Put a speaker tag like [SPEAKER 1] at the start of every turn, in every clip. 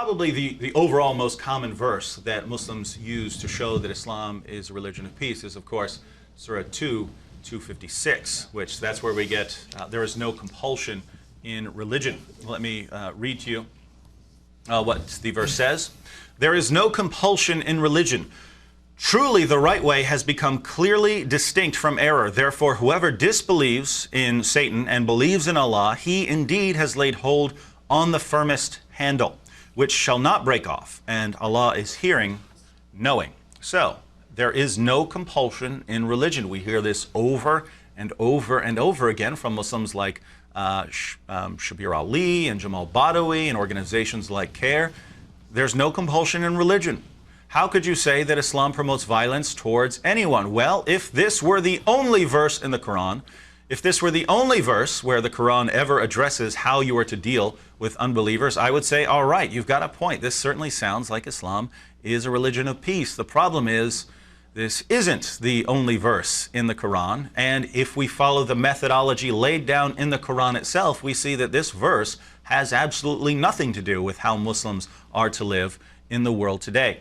[SPEAKER 1] probably the overall most common verse that Muslims use to show that Islam is a religion of peace is, of course, Surah 2:256, which that's where we get, there is no compulsion in religion. Let me read to you what the verse says. There is no compulsion in religion. Truly, the right way has become clearly distinct from error. Therefore, whoever disbelieves in Satan and believes in Allah, he indeed has laid hold on the firmest handle, which shall not break off, and Allah is hearing, knowing. So, there is no compulsion in religion. We hear this over and over and over again from Muslims like Shabir Ali and Jamal Badawi and organizations like CARE. There's no compulsion in religion. How could you say that Islam promotes violence towards anyone? Well, if this were the only verse in the Qur'an, if this were the only verse where the Qur'an ever addresses how you are to deal with unbelievers, I would say, all right, you've got a point. This certainly sounds like Islam is a religion of peace. The problem is, this isn't the only verse in the Qur'an, and if we follow the methodology laid down in the Qur'an itself, we see that this verse has absolutely nothing to do with how Muslims are to live in the world today.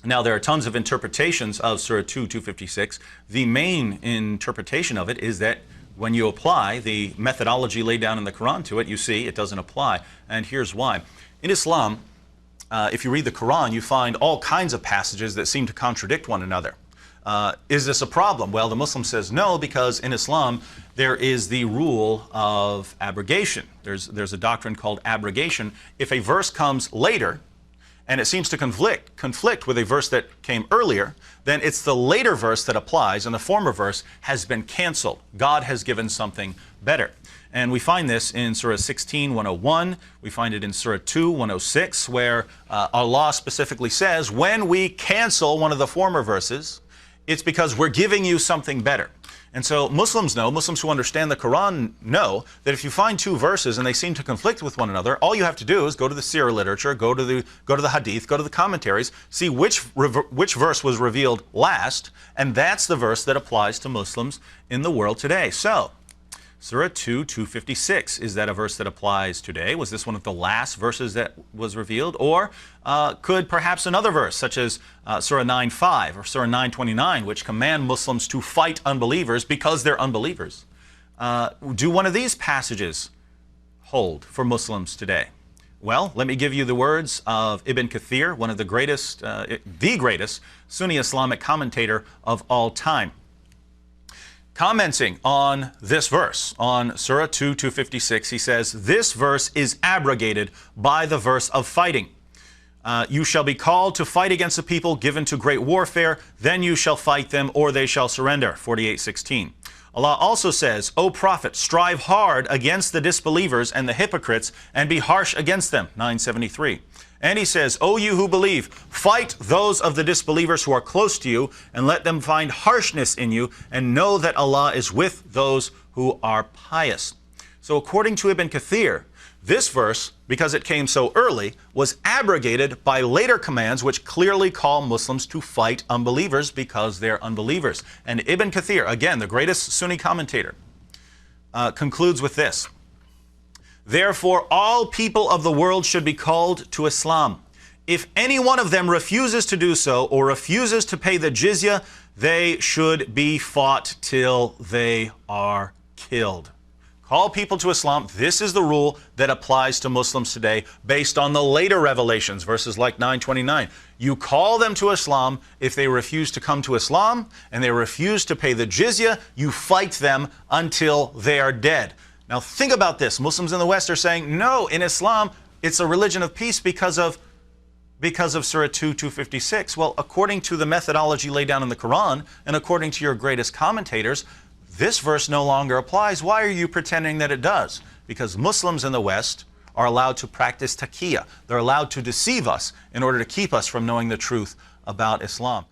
[SPEAKER 1] Now, there are tons of interpretations of Surah 2:256. The main interpretation of it is that when you apply the methodology laid down in the Quran to it, you see it doesn't apply. And here's why. In Islam, if you read the Quran, you find all kinds of passages that seem to contradict one another. Is this a problem? Well, the Muslim says no, because in Islam, there is the rule of abrogation. There's a doctrine called abrogation. If a verse comes later, and it seems to conflict with a verse that came earlier, then it's the later verse that applies, and the former verse has been canceled. God has given something better. And we find this in Surah 16:101. We find it in Surah 2:106, where Allah specifically says, when we cancel one of the former verses, it's because we're giving you something better. And so Muslims know, Muslims who understand the Quran know, that if you find two verses and they seem to conflict with one another, all you have to do is go to the seerah literature, go to the hadith, go to the commentaries, see which verse was revealed last, and that's the verse that applies to Muslims in the world today. So, Surah 2:256, is that a verse that applies today? Was this one of the last verses that was revealed? Or could perhaps another verse, such as Surah 9:5 or Surah 9:29, which command Muslims to fight unbelievers because they're unbelievers, do one of these passages hold for Muslims today? Well, let me give you the words of Ibn Kathir, one of the greatest Sunni Islamic commentator of all time. Commenting on this verse, on Surah 2:256, he says, this verse is abrogated by the verse of fighting. You shall be called to fight against a people given to great warfare, then you shall fight them, or they shall surrender. 48:16. Allah also says, O Prophet, strive hard against the disbelievers and the hypocrites, and be harsh against them. 9:73. And he says, O you who believe, fight those of the disbelievers who are close to you, and let them find harshness in you, and know that Allah is with those who are pious. So according to Ibn Kathir, this verse, because it came so early, was abrogated by later commands which clearly call Muslims to fight unbelievers because they're unbelievers. And Ibn Kathir, again, the greatest Sunni commentator, concludes with this. Therefore, all people of the world should be called to Islam. If any one of them refuses to do so or refuses to pay the jizya, they should be fought till they are killed. Call people to Islam. This is the rule that applies to Muslims today based on the later revelations, verses like 9:29. You call them to Islam. If they refuse to come to Islam and they refuse to pay the jizya, you fight them until they are dead. Now think about this. Muslims in the West are saying, no, in Islam, it's a religion of peace because of Surah 2:256. Well, according to the methodology laid down in the Quran, and according to your greatest commentators, this verse no longer applies. Why are you pretending that it does? Because Muslims in the West are allowed to practice taqiyya. They're allowed to deceive us in order to keep us from knowing the truth about Islam.